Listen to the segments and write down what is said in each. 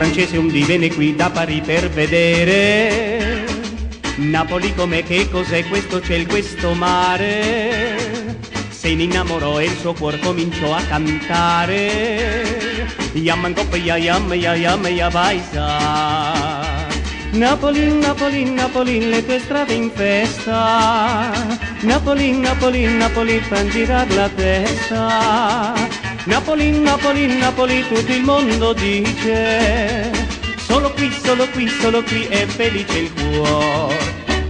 francese un divenne qui da Parigi per vedere Napoli com'è, che cos'è questo ciel, questo mare. Se ne innamorò e il suo cuore cominciò a cantare Yamman coppa ya yam ya yam ya paisa. Napoli, Napoli, Napoli, le tue strade in festa. Napoli, Napoli, Napoli, fan girar la testa. Napoli, Napoli, Napoli, tutto il mondo dice solo qui, solo qui, solo qui è felice il cuore.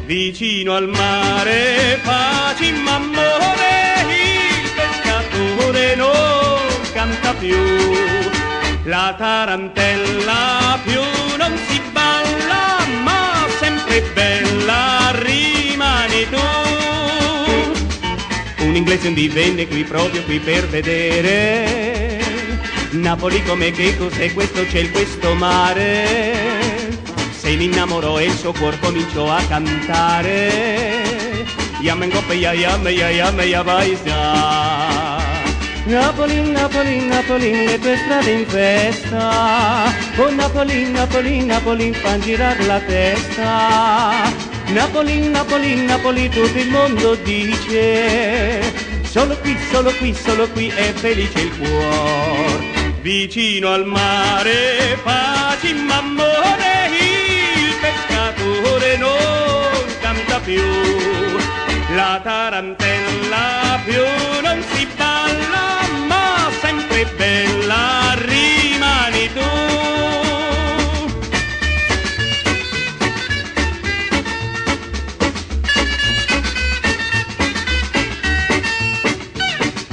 Vicino al mare, pace in amore, il pescatore non canta più. La tarantella più non si balla, ma sempre bella rimani tu. Un inglese un divenne qui, proprio qui per vedere Napoli com'è, che cos'è questo ciel, questo mare. Se ne innamorò e il suo cuore cominciò a cantare Yam coppa ya yam ya yam ya paisa. Napoli, Napoli, Napoli, le tue strade in festa. Oh Napoli, Napoli, Napoli, fan girar la testa. Napoli, Napoli, Napoli, tutto il mondo dice solo qui, solo qui, solo qui è felice il cuore. Vicino al mare, pace in amore, il pescatore non canta più. La tarantella più non si balla, ma sempre bella rimani tu.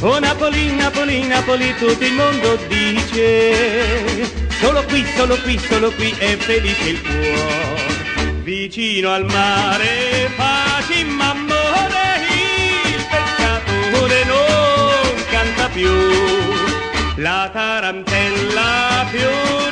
Oh Napoli, Napoli, Napoli, tutto il mondo dice solo qui, solo qui, solo qui è felice il cuore. Vicino al mare, pace in amore, il pescatore non canta più. La tarantella più